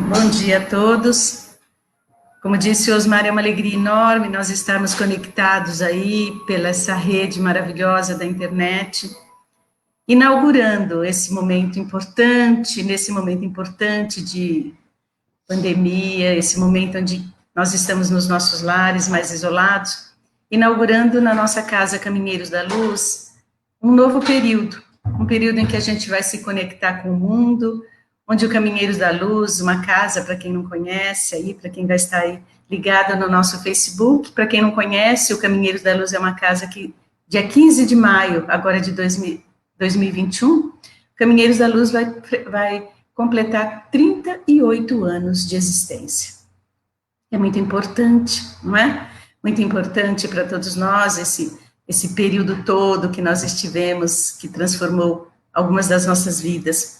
Bom dia a todos. Como disse Osmar, é uma alegria enorme nós estarmos conectados aí pela essa rede maravilhosa da internet, inaugurando esse momento importante, nesse momento importante de pandemia, esse momento onde nós estamos nos nossos lares mais isolados, inaugurando na nossa casa Caminheiros da Luz um novo período, um período em que a gente vai se conectar com o mundo, onde o Caminheiros da Luz, uma casa, para quem não conhece, aí, para quem vai estar aí ligado no nosso Facebook, para quem não conhece, o Caminheiros da Luz é uma casa que, dia 15 de maio, agora de 2021, Caminheiros da Luz vai completar 38 anos de existência. É muito importante, não é? Muito importante para todos nós, esse período todo que nós estivemos, que transformou algumas das nossas vidas.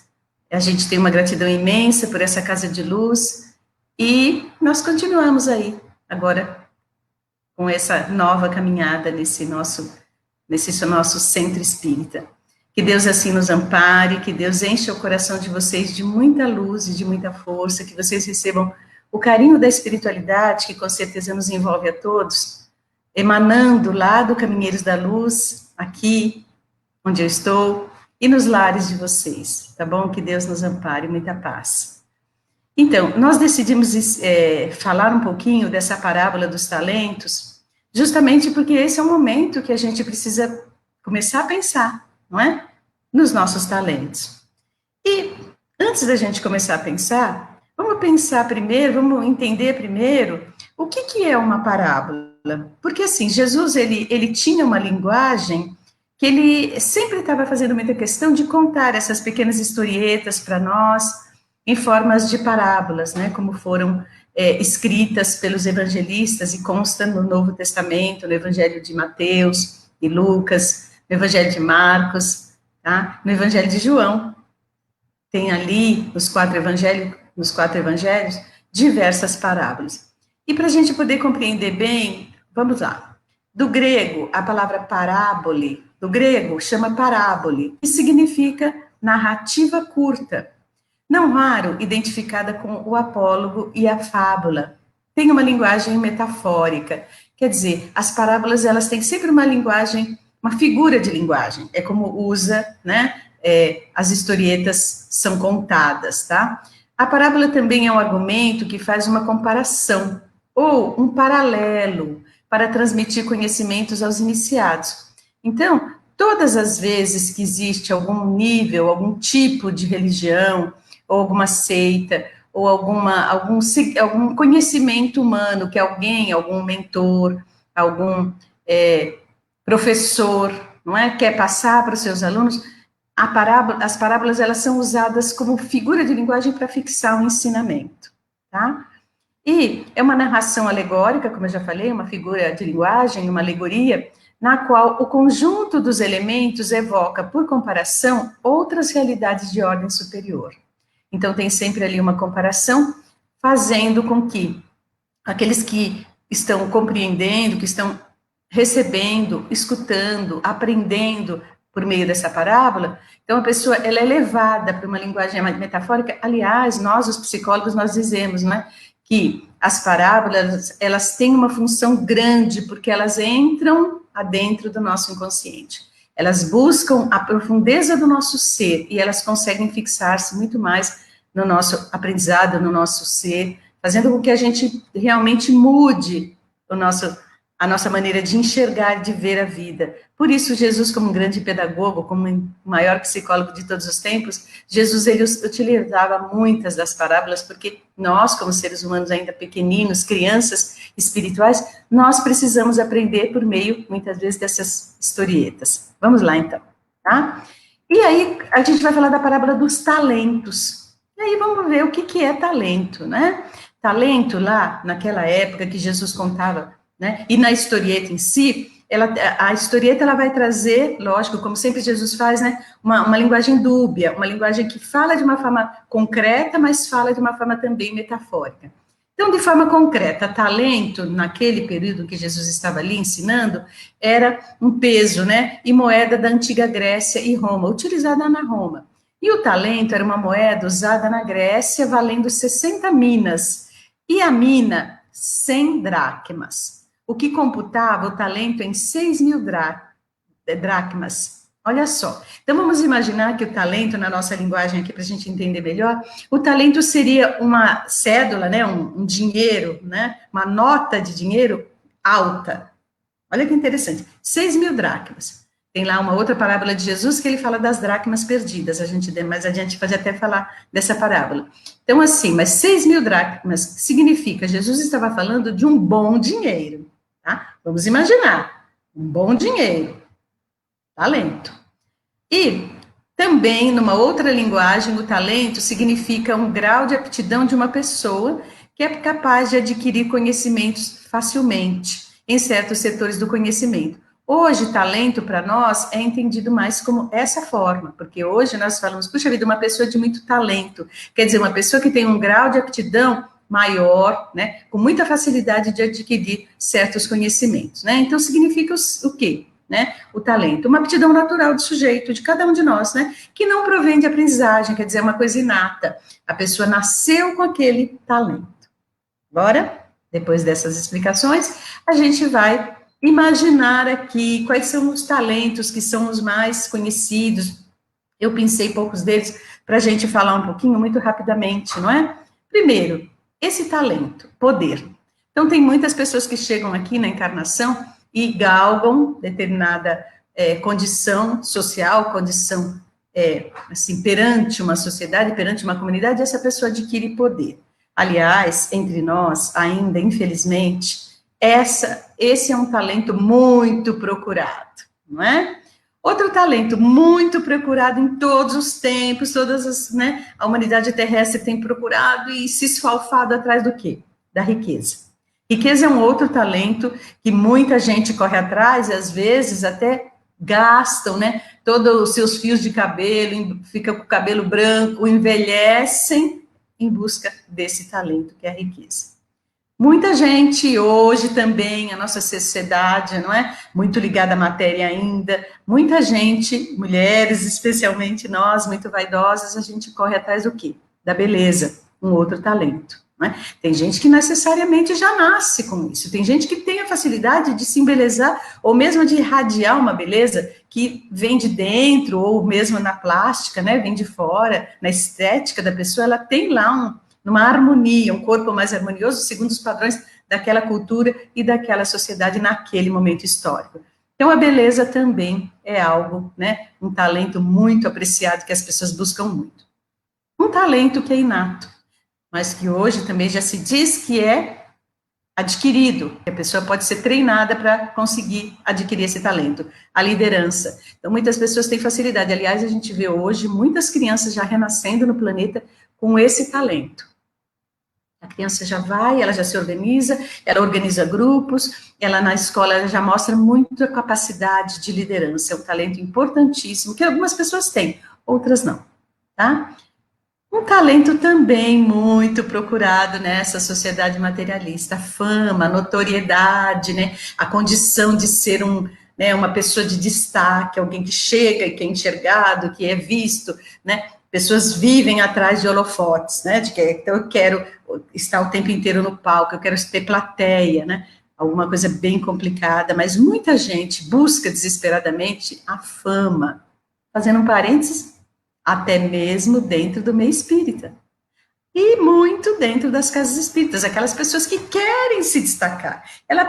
A gente tem uma gratidão imensa por essa casa de luz e nós continuamos aí, agora, com essa nova caminhada nesse nosso centro espírita. Que Deus assim nos ampare, que Deus encha o coração de vocês de muita luz e de muita força, que vocês recebam o carinho da espiritualidade, que com certeza nos envolve a todos, emanando lá do Caminheiros da Luz, aqui, onde eu estou, e nos lares de vocês, tá bom? Que Deus nos ampare, muita paz. Então, nós decidimos falar um pouquinho dessa parábola dos talentos, justamente porque esse é um momento que a gente precisa começar a pensar, não é? Nos nossos talentos. E, antes da gente começar a pensar, vamos pensar primeiro, vamos entender primeiro o que é uma parábola. Porque, assim, Jesus, ele tinha uma linguagem que ele sempre estava fazendo muita questão de contar essas pequenas historietas para nós, em formas de parábolas, né, como foram escritas pelos evangelistas e consta no Novo Testamento, no Evangelho de Mateus e Lucas, no Evangelho de Marcos, tá? No Evangelho de João. Tem ali, nos quatro evangelhos, diversas parábolas. E para a gente poder compreender bem, vamos lá. Do grego, a palavra parábole, do grego chama parábole, que significa narrativa curta, não raro identificada com o apólogo e a fábula. Tem uma linguagem metafórica, quer dizer, as parábolas elas têm sempre uma linguagem, uma figura de linguagem, é como usa, né, as historietas são contadas, tá? A parábola também é um argumento que faz uma comparação, ou um paralelo, para transmitir conhecimentos aos iniciados. Então, todas as vezes que existe algum nível, algum tipo de religião, ou alguma seita, ou algum conhecimento humano que algum mentor, algum professor, não é, quer passar para os seus alunos, as parábolas elas são usadas como figura de linguagem para fixar um ensinamento, tá? E é uma narração alegórica, como eu já falei, uma figura de linguagem, uma alegoria, na qual o conjunto dos elementos evoca, por comparação, outras realidades de ordem superior. Então, tem sempre ali uma comparação, fazendo com que aqueles que estão compreendendo, que estão recebendo, escutando, aprendendo por meio dessa parábola, então a pessoa ela é levada para uma linguagem metafórica. Aliás, nós, os psicólogos, nós dizemos, não é, que as parábolas, elas têm uma função grande, porque elas entram adentro do nosso inconsciente. Elas buscam a profundeza do nosso ser, e elas conseguem fixar-se muito mais no nosso aprendizado, no nosso ser, fazendo com que a gente realmente mude a nossa maneira de enxergar, de ver a vida. Por isso, Jesus, como um grande pedagogo, como o maior psicólogo de todos os tempos, Jesus, ele utilizava muitas das parábolas, porque nós, como seres humanos ainda pequeninos, crianças espirituais, nós precisamos aprender por meio, muitas vezes, dessas historietas. Vamos lá, então, tá? E aí, a gente vai falar da parábola dos talentos. E aí, vamos ver o que é talento, né? Talento, lá, naquela época que Jesus contava, né? E na historieta em si, a historieta ela vai trazer, lógico, como sempre Jesus faz, né? Uma linguagem dúbia, uma linguagem que fala de uma forma concreta, mas fala de uma forma também metafórica. Então, de forma concreta, talento, naquele período que Jesus estava ali ensinando, era um peso, né? E moeda da antiga Grécia e Roma, utilizada na Roma. E o talento era uma moeda usada na Grécia, valendo 60 minas, e a mina 100 dracmas, o que computava o talento em 6.000 dracmas. Olha só. Então, vamos imaginar que o talento, na nossa linguagem aqui, para a gente entender melhor, o talento seria uma cédula, né, um dinheiro, né, uma nota de dinheiro alta. Olha que interessante. 6.000 dracmas. Tem lá uma outra parábola de Jesus que ele fala das dracmas perdidas. Mais adiante pode até falar dessa parábola. Então, assim, mas 6.000 dracmas significa, Jesus estava falando de um bom dinheiro, tá? Vamos imaginar, um bom dinheiro, talento. E também, numa outra linguagem, o talento significa um grau de aptidão de uma pessoa que é capaz de adquirir conhecimentos facilmente em certos setores do conhecimento. Hoje, talento para nós é entendido mais como essa forma, porque hoje nós falamos, puxa vida, uma pessoa de muito talento, quer dizer, uma pessoa que tem um grau de aptidão maior, né, com muita facilidade de adquirir certos conhecimentos, né? Então, significa o quê? Né, o talento, uma aptidão natural do sujeito, de cada um de nós, né, que não provém de aprendizagem, quer dizer, é uma coisa inata. A pessoa nasceu com aquele talento. Agora, depois dessas explicações, a gente vai imaginar aqui quais são os talentos que são os mais conhecidos. Eu pensei poucos deles para a gente falar um pouquinho, muito rapidamente, não é? Primeiro, esse talento, poder. Então, tem muitas pessoas que chegam aqui na encarnação e galgam determinada condição social, condição, assim, perante uma sociedade, perante uma comunidade, essa pessoa adquire poder. Aliás, entre nós, ainda, infelizmente, esse é um talento muito procurado, não é? Outro talento muito procurado em todos os tempos, né, a humanidade terrestre tem procurado e se esfalfado atrás do quê? Da riqueza. Riqueza é um outro talento que muita gente corre atrás e às vezes até gastam, né, todos os seus fios de cabelo, fica com o cabelo branco, envelhecem em busca desse talento que é a riqueza. Muita gente hoje também, a nossa sociedade, não é? Muito ligada à matéria ainda, muita gente, mulheres, especialmente nós, muito vaidosas, a gente corre atrás do quê? Da beleza, um outro talento. Né? Tem gente que necessariamente já nasce com isso, tem gente que tem a facilidade de se embelezar, ou mesmo de irradiar uma beleza que vem de dentro, ou mesmo na plástica, né? Vem de fora, na estética da pessoa, ela tem lá numa harmonia, um corpo mais harmonioso, segundo os padrões daquela cultura e daquela sociedade naquele momento histórico. Então, a beleza também é algo, né, um talento muito apreciado que as pessoas buscam muito. Um talento que é inato, mas que hoje também já se diz que é adquirido, que a pessoa pode ser treinada para conseguir adquirir esse talento, a liderança. Então, muitas pessoas têm facilidade, aliás, a gente vê hoje muitas crianças já renascendo no planeta com esse talento. A criança já vai, ela já se organiza, ela organiza grupos, ela na escola ela já mostra muita capacidade de liderança, é um talento importantíssimo, que algumas pessoas têm, outras não, tá? Um talento também muito procurado nessa sociedade materialista, a fama, a notoriedade, né, a condição de ser uma pessoa de destaque, alguém que chega e que é enxergado, que é visto, né, pessoas vivem atrás de holofotes, né, então eu quero estar o tempo inteiro no palco, eu quero ter plateia, né, alguma coisa bem complicada, mas muita gente busca desesperadamente a fama. Fazendo um parênteses, até mesmo dentro do meio espírita. E muito dentro das casas espíritas, aquelas pessoas que querem se destacar. Ela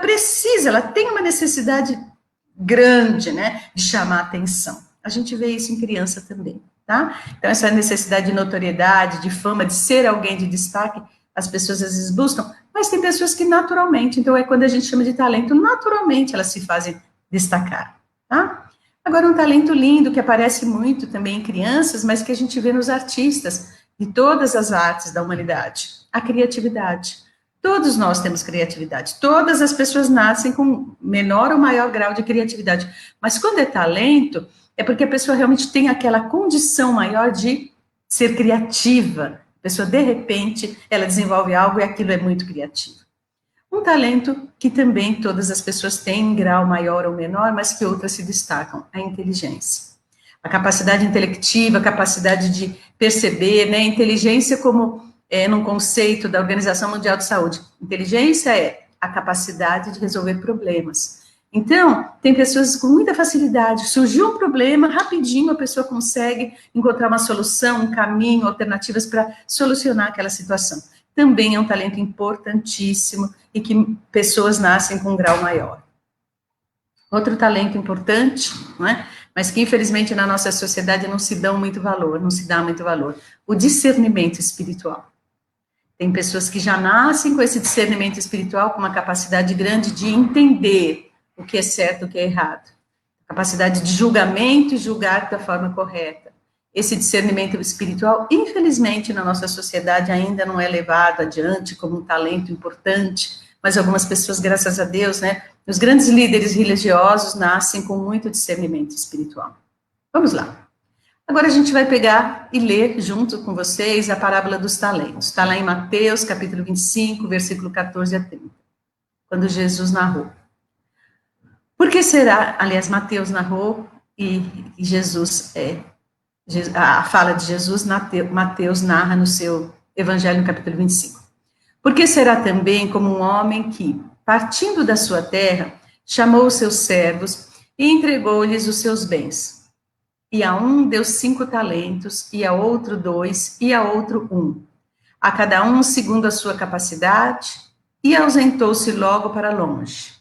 tem uma necessidade grande, né, de chamar atenção. A gente vê isso em criança também, tá? Então, essa necessidade de notoriedade, de fama, de ser alguém de destaque, as pessoas às vezes buscam, mas tem pessoas que naturalmente, então é quando a gente chama de talento, naturalmente elas se fazem destacar, tá? Agora, um talento lindo que aparece muito também em crianças, mas que a gente vê nos artistas de todas as artes da humanidade, a criatividade. Todos nós temos criatividade, todas as pessoas nascem com menor ou maior grau de criatividade, mas quando é talento, é porque a pessoa realmente tem aquela condição maior de ser criativa. A pessoa, de repente, ela desenvolve algo e aquilo é muito criativo. Um talento que também todas as pessoas têm em grau maior ou menor, mas que outras se destacam, a inteligência. A capacidade intelectiva, a capacidade de perceber, né? Inteligência como num conceito da Organização Mundial de Saúde. Inteligência é a capacidade de resolver problemas. Então, tem pessoas com muita facilidade, surgiu um problema, rapidinho a pessoa consegue encontrar uma solução, um caminho, alternativas para solucionar aquela situação. Também é um talento importantíssimo e que pessoas nascem com um grau maior. Outro talento importante, não é? Mas que infelizmente na nossa sociedade não se dá muito valor, o discernimento espiritual. Tem pessoas que já nascem com esse discernimento espiritual, com uma capacidade grande de entender o que é certo e o que é errado. Capacidade de julgamento e julgar da forma correta. Esse discernimento espiritual, infelizmente, na nossa sociedade ainda não é levado adiante como um talento importante, mas algumas pessoas, graças a Deus, né, os grandes líderes religiosos nascem com muito discernimento espiritual. Vamos lá. Agora a gente vai pegar e ler junto com vocês a parábola dos talentos. Está lá em Mateus, capítulo 25, versículo 14 a 30, quando Jesus narrou. Por que será, aliás, Mateus narrou e Jesus a fala de Jesus, Mateus narra no seu Evangelho, no capítulo 25. Por que será também como um homem que, partindo da sua terra, chamou os seus servos e entregou-lhes os seus bens. E a um deu 5 talentos, e a outro 2, e a outro 1. A cada um segundo a sua capacidade, e ausentou-se logo para longe.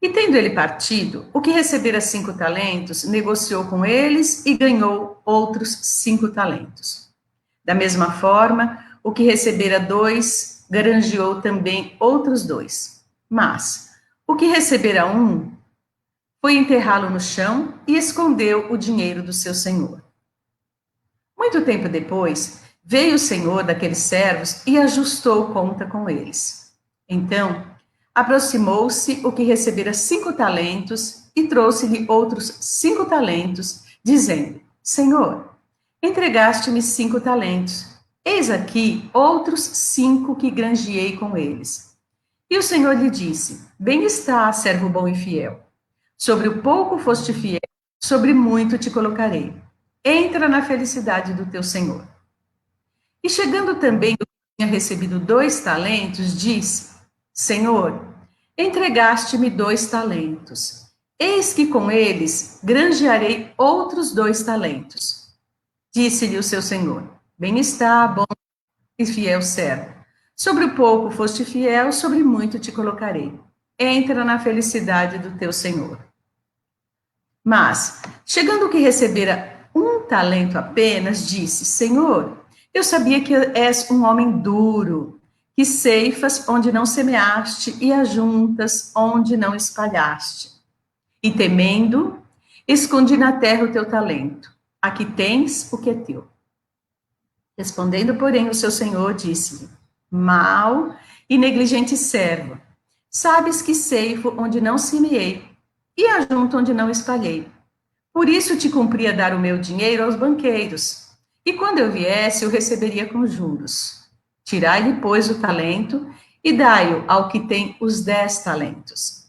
E tendo ele partido, o que recebera 5 talentos, negociou com eles e ganhou outros 5 talentos. Da mesma forma, o que recebera 2, granjeou também outros 2. Mas, o que recebera 1, foi enterrá-lo no chão e escondeu o dinheiro do seu senhor. Muito tempo depois, veio o senhor daqueles servos e ajustou conta com eles. Então, aproximou-se o que recebera 5 talentos e trouxe-lhe outros 5 talentos, dizendo: Senhor, entregaste-me 5 talentos. Eis aqui outros 5 que granjeei com eles. E o Senhor lhe disse: Bem está, servo bom e fiel. Sobre o pouco foste fiel, sobre muito te colocarei. Entra na felicidade do teu Senhor. E chegando também o que tinha recebido 2 talentos, disse: Senhor, entregaste-me 2 talentos. Eis que com eles granjearei outros 2 talentos. Disse-lhe o seu senhor: Bem está, bom e fiel servo. Sobre o pouco foste fiel, sobre muito te colocarei. Entra na felicidade do teu senhor. Mas, chegando o que recebera 1 talento apenas, disse: Senhor, eu sabia que és um homem duro, que ceifas onde não semeaste e ajuntas onde não espalhaste. E temendo, escondi na terra o teu talento. Aqui tens o que é teu. Respondendo, porém, o seu senhor disse-lhe: Mau e negligente servo, sabes que ceifo onde não semeei e ajunto onde não espalhei. Por isso te cumpria dar o meu dinheiro aos banqueiros, e quando eu viesse, eu receberia com juros. Tirai-lhe, pois, o talento e dai-o ao que tem os 10 talentos.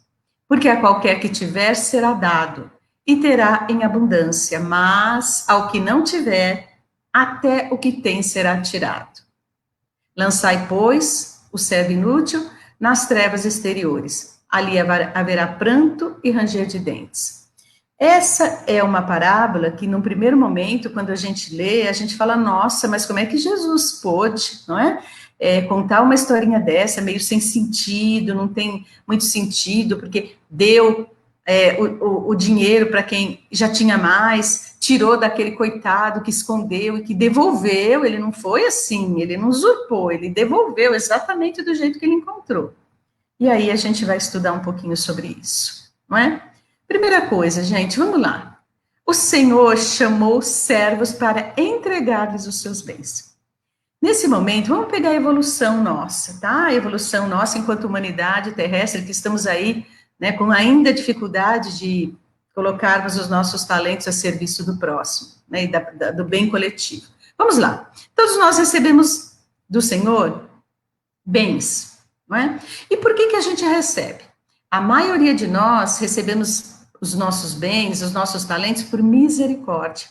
Porque a qualquer que tiver será dado, e terá em abundância, mas ao que não tiver, até o que tem será tirado. Lançai, pois, o servo inútil nas trevas exteriores. Ali haverá pranto e ranger de dentes. Essa é uma parábola que, num primeiro momento, quando a gente lê, a gente fala: nossa, mas como é que Jesus pôde, não é? Contar uma historinha dessa, meio sem sentido, não tem muito sentido, porque deu o dinheiro para quem já tinha mais, tirou daquele coitado que escondeu e que devolveu. Ele não foi assim, ele não usurpou, ele devolveu exatamente do jeito que ele encontrou. E aí a gente vai estudar um pouquinho sobre isso, não é? Primeira coisa, gente, vamos lá. O Senhor chamou servos para entregar-lhes os seus bens. Nesse momento, vamos pegar a evolução nossa, tá? A evolução nossa enquanto humanidade terrestre, que estamos aí, né, com ainda dificuldade de colocarmos os nossos talentos a serviço do próximo, né, e do bem coletivo. Vamos lá. Todos nós recebemos do Senhor bens, não é? E por que a gente recebe? A maioria de nós recebemos os nossos bens, os nossos talentos por misericórdia.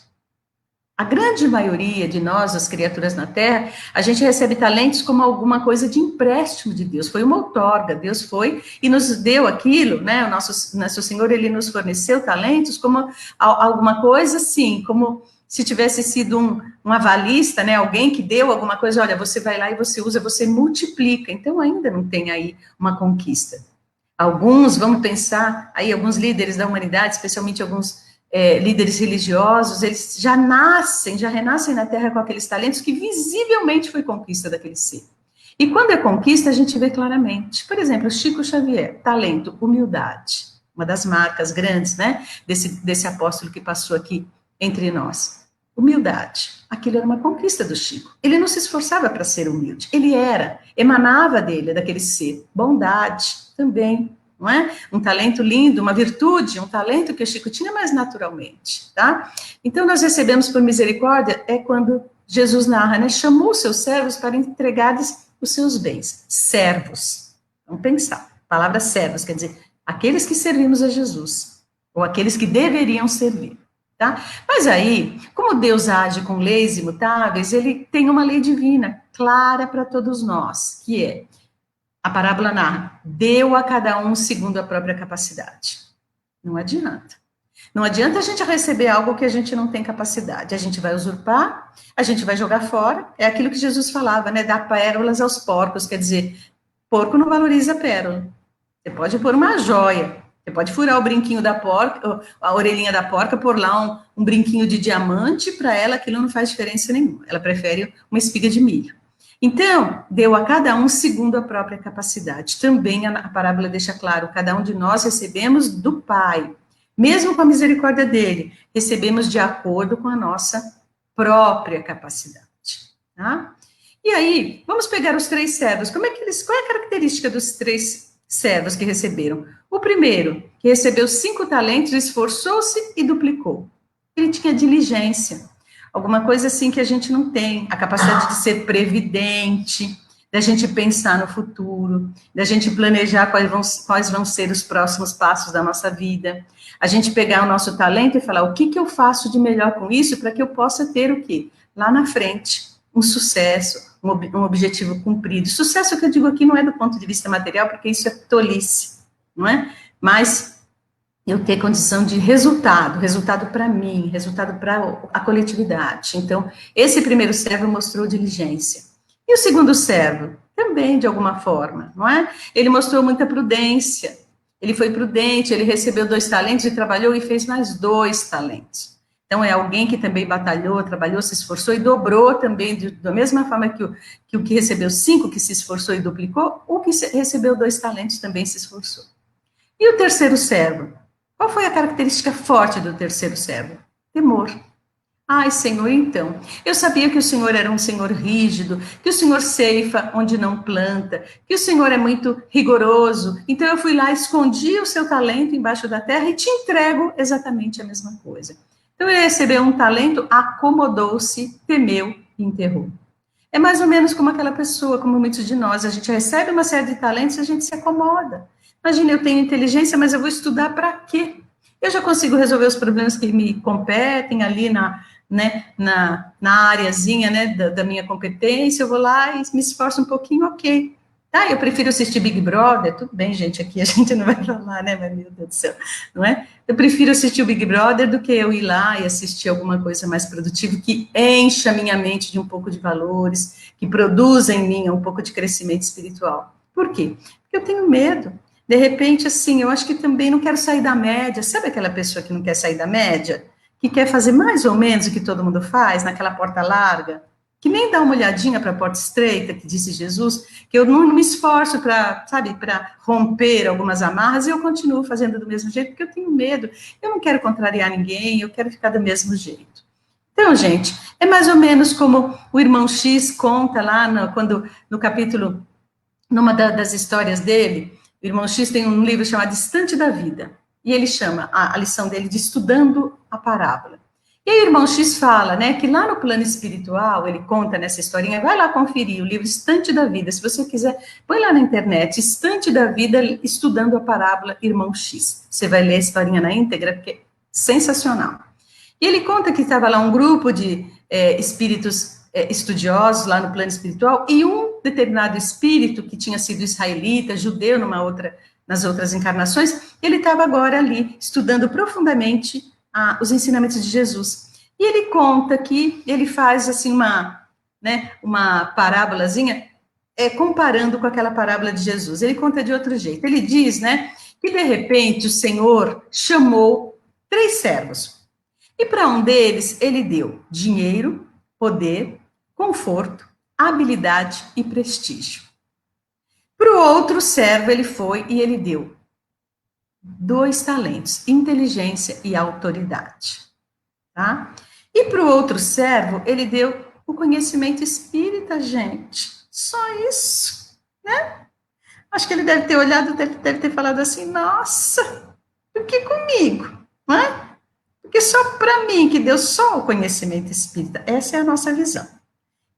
A grande maioria de nós, as criaturas na Terra, a gente recebe talentos como alguma coisa de empréstimo de Deus, foi uma outorga, Deus foi e nos deu aquilo, né, o nosso Senhor, ele nos forneceu talentos como alguma coisa assim, como se tivesse sido um avalista, né, alguém que deu alguma coisa, olha, você vai lá e você usa, você multiplica, então ainda não tem aí uma conquista. Alguns, vamos pensar, aí alguns líderes da humanidade, especialmente alguns líderes religiosos, eles já renascem na Terra com aqueles talentos que visivelmente foi conquista daquele ser. E quando é conquista, a gente vê claramente. Por exemplo, Chico Xavier, talento, humildade, uma das marcas grandes, né, desse apóstolo que passou aqui entre nós. Humildade, aquilo era uma conquista do Chico. Ele não se esforçava para ser humilde, ele emanava dele, daquele ser. Bondade, também, não é? Um talento lindo, uma virtude, um talento que o Chico tinha mais naturalmente, tá? Então, nós recebemos por misericórdia, é quando Jesus narra, né? Chamou seus servos para entregar-lhes os seus bens. Servos. Vamos pensar. A palavra servos quer dizer aqueles que servimos a Jesus, ou aqueles que deveriam servir. Tá? Mas aí, como Deus age com leis imutáveis, ele tem uma lei divina clara para todos nós, que é, a parábola narra, deu a cada um segundo a própria capacidade. Não adianta. Não adianta a gente receber algo que a gente não tem capacidade. A gente vai usurpar, a gente vai jogar fora. É aquilo que Jesus falava, né? Dar pérolas aos porcos. Quer dizer, porco não valoriza pérola. Você pode pôr uma joia. Você pode furar o brinquinho da porca, a orelhinha da porca, pôr lá um brinquinho de diamante, para ela aquilo não faz diferença nenhuma. Ela prefere uma espiga de milho. Então, deu a cada um segundo a própria capacidade. Também a parábola deixa claro, cada um de nós recebemos do Pai. Mesmo com a misericórdia dele, recebemos de acordo com a nossa própria capacidade. Tá? E aí, vamos pegar os 3 servos. Qual é a característica dos 3 servos que receberam? O primeiro, que recebeu 5 talentos, esforçou-se e duplicou. Ele tinha diligência, alguma coisa assim que a gente não tem, a capacidade de ser previdente, da gente pensar no futuro, da gente planejar quais vão ser os próximos passos da nossa vida, a gente pegar o nosso talento e falar, o que eu faço de melhor com isso para que eu possa ter o quê? Lá na frente, um sucesso, um objetivo cumprido. Sucesso que eu digo aqui não é do ponto de vista material, porque isso é tolice, não é? Mas eu ter condição de resultado para mim, resultado para a coletividade. Então, esse primeiro servo mostrou diligência. E o segundo servo? Também, de alguma forma, não é? Ele mostrou muita prudência, ele foi prudente, ele recebeu 2 talentos e trabalhou e fez mais 2 talentos. Então, é alguém que também batalhou, trabalhou, se esforçou e dobrou também, da mesma forma que o que recebeu 5, que se esforçou e duplicou, o que recebeu 2 talentos também se esforçou. E o terceiro servo? Qual foi a característica forte do terceiro servo? Temor. Ai, Senhor, então, eu sabia que o Senhor era um Senhor rígido, que o Senhor ceifa onde não planta, que o Senhor é muito rigoroso, então eu fui lá, escondi o seu talento embaixo da terra e te entrego exatamente a mesma coisa. Então ele recebeu um talento, acomodou-se, temeu e enterrou. É mais ou menos como aquela pessoa, como muitos de nós, a gente recebe uma série de talentos e a gente se acomoda. Imagina, eu tenho inteligência, mas eu vou estudar para quê? Eu já consigo resolver os problemas que me competem ali na areazinha, né, da minha competência, eu vou lá e me esforço um pouquinho, ok. Tá, eu prefiro assistir Big Brother, tudo bem, gente, aqui a gente não vai falar, né, mas meu Deus do céu, não é? Eu prefiro assistir o Big Brother do que eu ir lá e assistir alguma coisa mais produtiva, que encha a minha mente de um pouco de valores, que produza em mim um pouco de crescimento espiritual. Por quê? Porque eu tenho medo. De repente, assim, eu acho que também não quero sair da média. Sabe aquela pessoa que não quer sair da média? Que quer fazer mais ou menos o que todo mundo faz, naquela porta larga? Que nem dá uma olhadinha para a porta estreita, que disse Jesus, que eu não me esforço para, sabe, para romper algumas amarras, e eu continuo fazendo do mesmo jeito, porque eu tenho medo. Eu não quero contrariar ninguém, eu quero ficar do mesmo jeito. Então, gente, é mais ou menos como o irmão X conta lá no capítulo, numa das histórias dele. O irmão X tem um livro chamado Estante da Vida, e ele chama a lição dele de Estudando a Parábola. E aí o irmão X fala, né, que lá no plano espiritual, ele conta nessa historinha, vai lá conferir o livro Estante da Vida, se você quiser, põe lá na internet, Estante da Vida, estudando a parábola Irmão X. Você vai ler a historinha na íntegra, porque é sensacional. E ele conta que estava lá um grupo de espíritos estudiosos lá no plano espiritual, e um determinado espírito, que tinha sido israelita, judeu nas outras encarnações, ele estava agora ali, estudando profundamente os ensinamentos de Jesus. E ele conta que ele faz assim uma parábolazinha, comparando com aquela parábola de Jesus. Ele conta de outro jeito. Ele diz, né, que de repente o Senhor chamou 3 servos. E para um deles, ele deu dinheiro, poder, conforto, habilidade e prestígio. Para o outro servo, ele foi e ele deu 2 talentos, inteligência e autoridade. Tá? E para o outro servo, ele deu o conhecimento espírita, gente. Só isso, né? Acho que ele deve ter olhado, deve ter falado assim, nossa, por que comigo? Não é? Porque só para mim que deu só o conhecimento espírita. Essa é a nossa visão.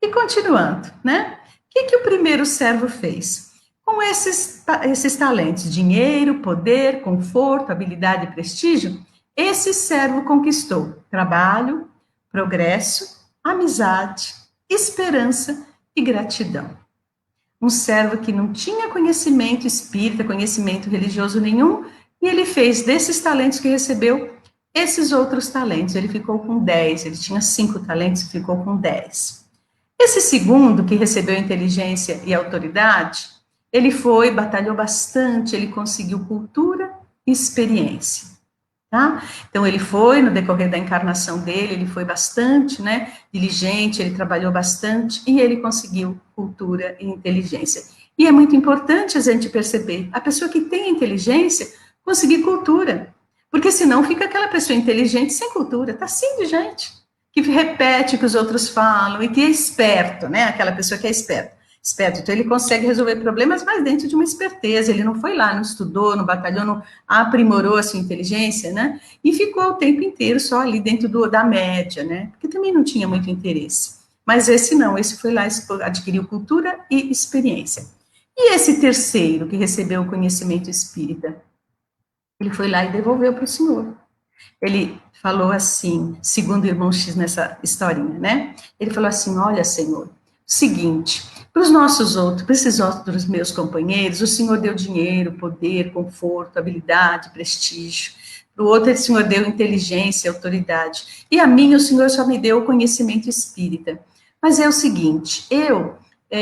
E continuando, né? O que o primeiro servo fez? Com esses talentos, dinheiro, poder, conforto, habilidade e prestígio, esse servo conquistou trabalho, progresso, amizade, esperança e gratidão. Um servo que não tinha conhecimento espírita, conhecimento religioso nenhum, e ele fez desses talentos que recebeu, esses outros talentos. Ele ficou com 10, ele tinha 5 talentos e ficou com 10. Esse segundo, que recebeu inteligência e autoridade, ele foi, batalhou bastante, ele conseguiu cultura e experiência. Tá? Então, ele foi, no decorrer da encarnação dele, ele foi bastante, né, diligente, ele trabalhou bastante, e ele conseguiu cultura e inteligência. E é muito importante a gente perceber, a pessoa que tem inteligência, conseguir cultura, porque senão fica aquela pessoa inteligente sem cultura, tá assim de gente, que repete o que os outros falam, e que é esperto, né, aquela pessoa que é esperto, então ele consegue resolver problemas, mas dentro de uma esperteza, ele não foi lá, não estudou, não batalhou, não aprimorou a sua inteligência, né, e ficou o tempo inteiro só ali dentro da média, né, porque também não tinha muito interesse. Mas esse não, esse foi lá, adquiriu cultura e experiência. E esse terceiro, que recebeu o conhecimento espírita, ele foi lá e devolveu para o Senhor. Ele falou assim, segundo o irmão X nessa historinha, né, ele falou assim, olha, Senhor, seguinte, para esses outros meus companheiros, o Senhor deu dinheiro, poder, conforto, habilidade, prestígio. Para o outro, o Senhor deu inteligência, autoridade. E a mim, o Senhor só me deu o conhecimento espírita. Mas é o seguinte, eu,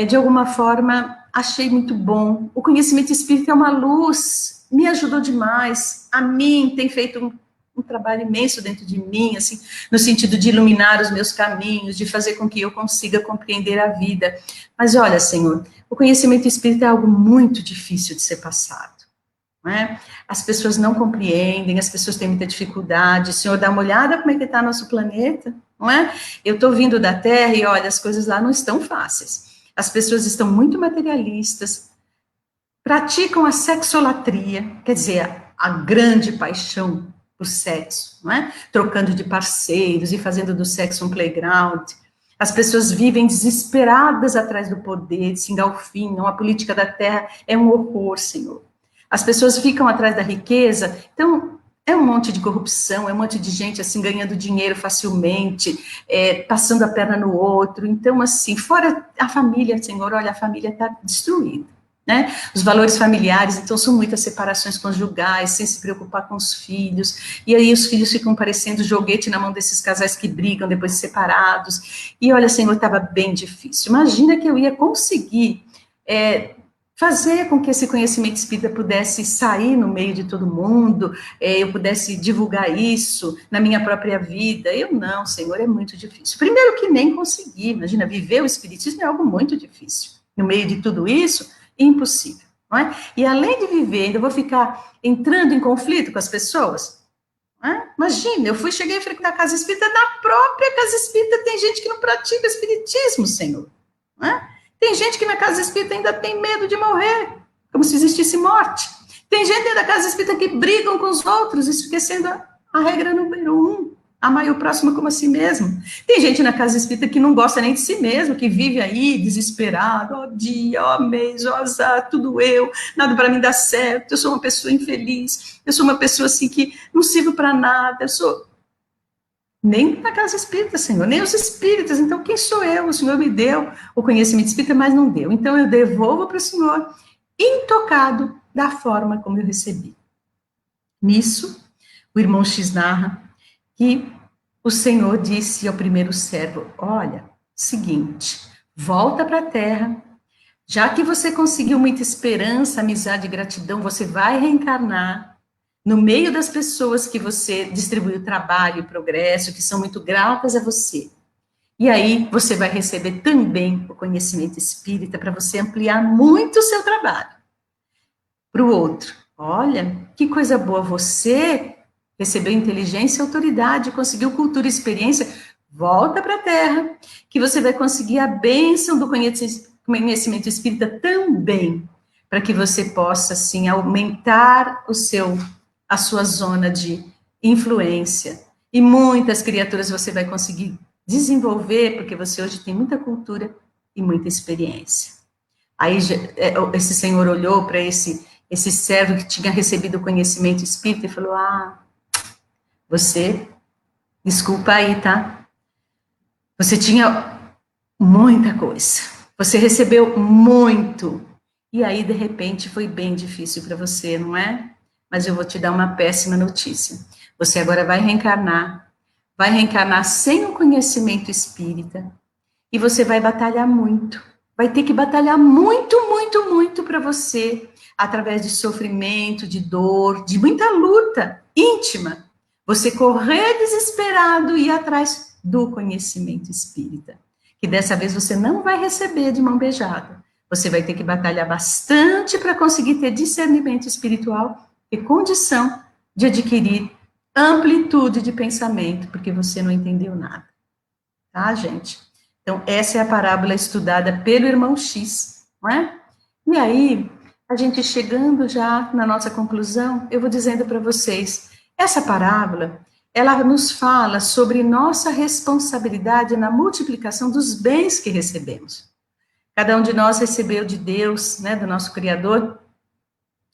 de alguma forma, achei muito bom. O conhecimento espírita é uma luz, me ajudou demais. A mim tem feito um trabalho imenso dentro de mim, assim, no sentido de iluminar os meus caminhos, de fazer com que eu consiga compreender a vida. Mas olha, Senhor, o conhecimento espírita é algo muito difícil de ser passado, não é? As pessoas não compreendem, as pessoas têm muita dificuldade. Senhor, dá uma olhada como é que está nosso planeta, não é? Eu estou vindo da Terra e olha, as coisas lá não estão fáceis. As pessoas estão muito materialistas, praticam a sexolatria, quer dizer, a grande paixão por sexo, não é? Trocando de parceiros e fazendo do sexo um playground. As pessoas vivem desesperadas atrás do poder, se engalfinham, a política da terra é um horror, Senhor. As pessoas ficam atrás da riqueza, então é um monte de corrupção, é um monte de gente assim ganhando dinheiro facilmente, passando a perna no outro. Então, assim, fora a família, Senhor, olha, a família está destruída. Né? Os valores familiares, então são muitas separações conjugais, sem se preocupar com os filhos, e aí os filhos ficam parecendo joguete na mão desses casais que brigam depois de separados, e olha, Senhor, estava bem difícil. Imagina que eu ia conseguir fazer com que esse conhecimento espírita pudesse sair no meio de todo mundo, eu pudesse divulgar isso na minha própria vida. Eu não, Senhor, é muito difícil. Primeiro que nem consegui, imagina, viver o espiritismo é algo muito difícil. No meio de tudo isso, impossível, não é? E além de viver, ainda vou ficar entrando em conflito com as pessoas? Não é? Imagina, cheguei a frequentar a casa espírita, na própria casa espírita tem gente que não pratica espiritismo, Senhor. Não é? Tem gente que na casa espírita ainda tem medo de morrer, como se existisse morte. Tem gente dentro da casa espírita que brigam com os outros, esquecendo a regra número 1. Amai o próximo como a si mesmo. Tem gente na casa espírita que não gosta nem de si mesmo, que vive aí desesperado, ó dia, ó mês, ó azar, tudo eu, nada para mim dá certo, eu sou uma pessoa infeliz, eu sou uma pessoa assim que não sirvo para nada, eu sou... Nem na casa espírita, Senhor, nem os espíritas, então quem sou eu? O Senhor me deu o conhecimento espírita, mas não deu, então eu devolvo para o Senhor, intocado da forma como eu recebi. Nisso, o irmão X narra que o Senhor disse ao primeiro servo, olha, seguinte, volta para a terra, já que você conseguiu muita esperança, amizade e gratidão, você vai reencarnar no meio das pessoas que você distribuiu trabalho e progresso, que são muito gratas a você. E aí você vai receber também o conhecimento espírita para você ampliar muito o seu trabalho. Para o outro, olha, que coisa boa, você recebeu inteligência e autoridade, conseguiu cultura e experiência, volta para a Terra, que você vai conseguir a bênção do conhecimento espírita também, para que você possa, assim, aumentar a sua zona de influência. E muitas criaturas você vai conseguir desenvolver, porque você hoje tem muita cultura e muita experiência. Aí esse senhor olhou para esse servo que tinha recebido o conhecimento espírita e falou, você, desculpa aí, tá? Você tinha muita coisa, você recebeu muito, e aí, de repente, foi bem difícil para você, não é? Mas eu vou te dar uma péssima notícia. Você agora vai reencarnar sem o conhecimento espírita, e você vai batalhar muito, vai ter que batalhar muito, muito, muito para você, através de sofrimento, de dor, de muita luta íntima, você correr desesperado e ir atrás do conhecimento espírita, que dessa vez você não vai receber de mão beijada, você vai ter que batalhar bastante para conseguir ter discernimento espiritual e condição de adquirir amplitude de pensamento, porque você não entendeu nada, tá, gente? Então, essa é a parábola estudada pelo irmão X, não é? E aí, a gente chegando já na nossa conclusão, eu vou dizendo para vocês, essa parábola, ela nos fala sobre nossa responsabilidade na multiplicação dos bens que recebemos. Cada um de nós recebeu de Deus, né, do nosso Criador,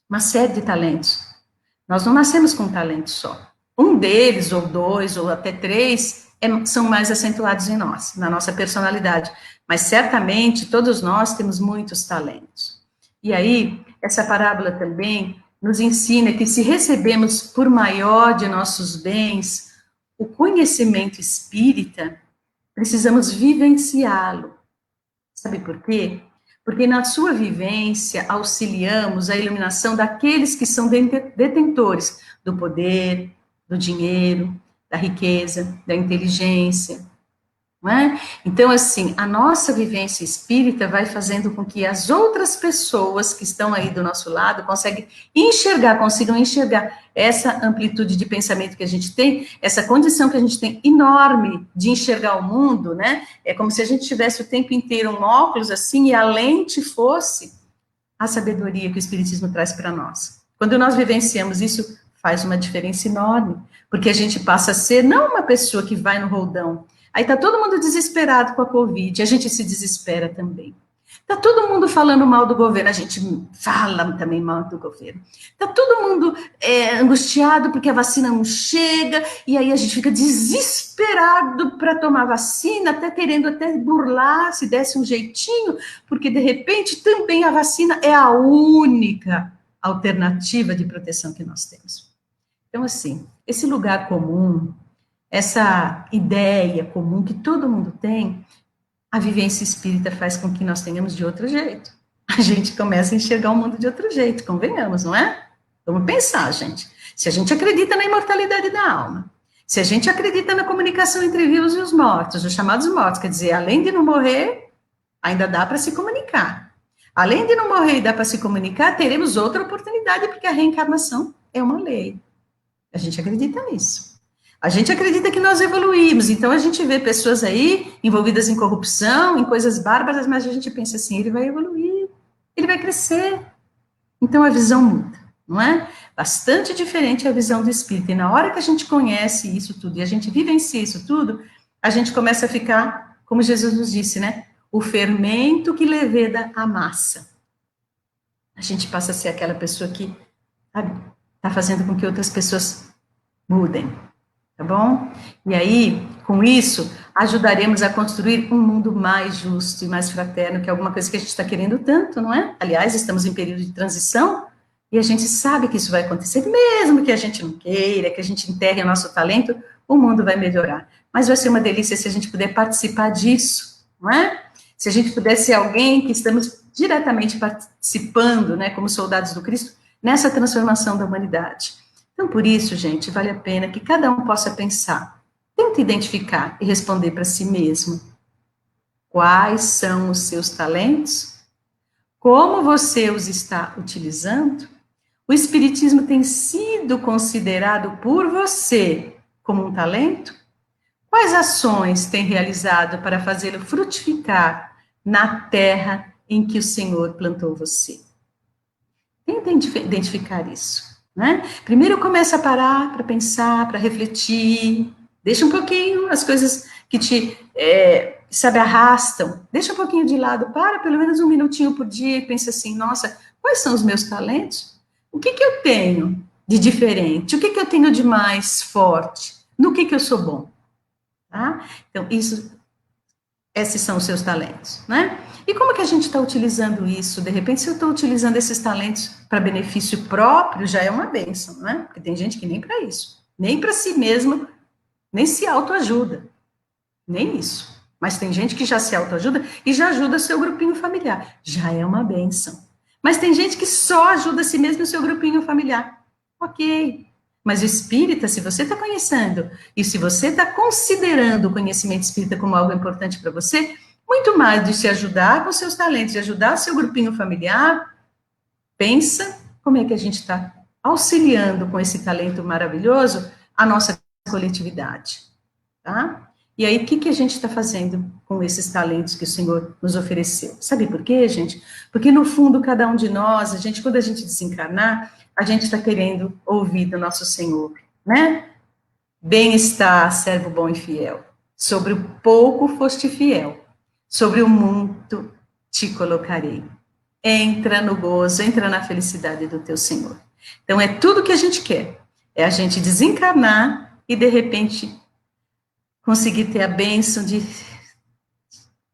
uma série de talentos. Nós não nascemos com um talento só. Um deles, ou dois, ou até três, são mais acentuados em nós, na nossa personalidade. Mas certamente todos nós temos muitos talentos. E aí, essa parábola também nos ensina que se recebemos por maior de nossos bens o conhecimento espírita, precisamos vivenciá-lo. Sabe por quê? Porque na sua vivência auxiliamos a iluminação daqueles que são detentores do poder, do dinheiro, da riqueza, da inteligência, não é? Então, assim, a nossa vivência espírita vai fazendo com que as outras pessoas que estão aí do nosso lado consigam enxergar essa amplitude de pensamento que a gente tem, essa condição que a gente tem enorme de enxergar o mundo, né? É como se a gente tivesse o tempo inteiro um óculos assim e a lente fosse a sabedoria que o Espiritismo traz para nós. Quando nós vivenciamos isso, faz uma diferença enorme, porque a gente passa a ser não uma pessoa que vai no roldão. Aí tá todo mundo desesperado com a Covid, a gente se desespera também. Tá todo mundo falando mal do governo, a gente fala também mal do governo. Tá todo mundo angustiado porque a vacina não chega, e aí a gente fica desesperado para tomar vacina, até querendo até burlar, se desse um jeitinho, porque de repente também a vacina é a única alternativa de proteção que nós temos. Então, assim, esse lugar comum, essa ideia comum que todo mundo tem, a vivência espírita faz com que nós tenhamos de outro jeito. A gente começa a enxergar o mundo de outro jeito, convenhamos, não é? Vamos pensar, gente. Se a gente acredita na imortalidade da alma, se a gente acredita na comunicação entre vivos e os mortos, os chamados mortos, quer dizer, além de não morrer, ainda dá para se comunicar. Além de não morrer e dá para se comunicar, teremos outra oportunidade, porque a reencarnação é uma lei. A gente acredita nisso. A gente acredita que nós evoluímos, então a gente vê pessoas aí envolvidas em corrupção, em coisas bárbaras, mas a gente pensa assim, ele vai evoluir, ele vai crescer. Então a visão muda. não é? Bastante diferente a visão do espírito. E na hora que a gente conhece isso tudo e a gente vivencia isso tudo, a gente começa a ficar, como Jesus nos disse, né? O fermento que leveda a massa. A gente passa a ser aquela pessoa que está fazendo com que outras pessoas mudem, tá bom? E aí, com isso, ajudaremos a construir um mundo mais justo e mais fraterno, que é alguma coisa que a gente está querendo tanto, não é? Aliás, estamos em período de transição e a gente sabe que isso vai acontecer, mesmo que a gente não queira, que a gente enterre o nosso talento, o mundo vai melhorar. Mas vai ser uma delícia se a gente puder participar disso, não é? Se a gente puder ser alguém que estamos diretamente participando, né, como soldados do Cristo, nessa transformação da humanidade. Então, por isso, gente, vale a pena que cada um possa pensar, tente identificar e responder para si mesmo. Quais são os seus talentos? Como você os está utilizando? O Espiritismo tem sido considerado por você como um talento? Quais ações tem realizado para fazê-lo frutificar na terra em que o Senhor plantou você? Tente identificar isso, né? Primeiro começa a parar para pensar, para refletir, deixa um pouquinho as coisas que te, sabe, arrastam, deixa um pouquinho de lado, para pelo menos um minutinho por dia e pensa assim, nossa, quais são os meus talentos? O que eu tenho de diferente? O que eu tenho de mais forte? No que eu sou bom? Tá? Então, esses são os seus talentos, né? E como que a gente está utilizando isso? De repente, se eu estou utilizando esses talentos para benefício próprio, já é uma bênção, né? Porque tem gente que nem para isso, nem para si mesmo, nem se autoajuda, nem isso. Mas tem gente que já se autoajuda e já ajuda seu grupinho familiar, já é uma bênção. Mas tem gente que só ajuda a si mesmo e o seu grupinho familiar. Ok. Mas o espírita, se você está conhecendo e se você está considerando o conhecimento espírita como algo importante para você, muito mais de se ajudar com seus talentos, de ajudar seu grupinho familiar, pensa como é que a gente está auxiliando com esse talento maravilhoso a nossa coletividade, tá? E aí, o que a gente está fazendo com esses talentos que o Senhor nos ofereceu? Sabe por quê, gente? Porque, no fundo, cada um de nós, quando a gente desencarnar, a gente está querendo ouvir do nosso Senhor, né? Bem-estar, servo bom e fiel. Sobre o pouco foste fiel, sobre o muito te colocarei. Entra no gozo, entra na felicidade do teu Senhor. Então, é tudo que a gente quer. É a gente desencarnar e, de repente, conseguir ter a bênção de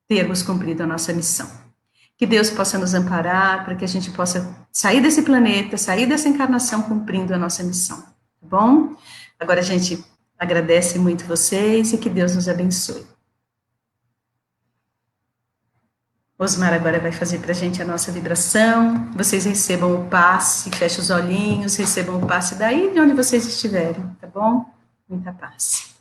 termos cumprido a nossa missão. Que Deus possa nos amparar para que a gente possa sair desse planeta, sair dessa encarnação cumprindo a nossa missão, tá bom? Agora a gente agradece muito vocês e que Deus nos abençoe. Osmar agora vai fazer para a gente a nossa vibração. Vocês recebam o passe, fechem os olhinhos, recebam o passe daí de onde vocês estiverem, tá bom? Muita paz.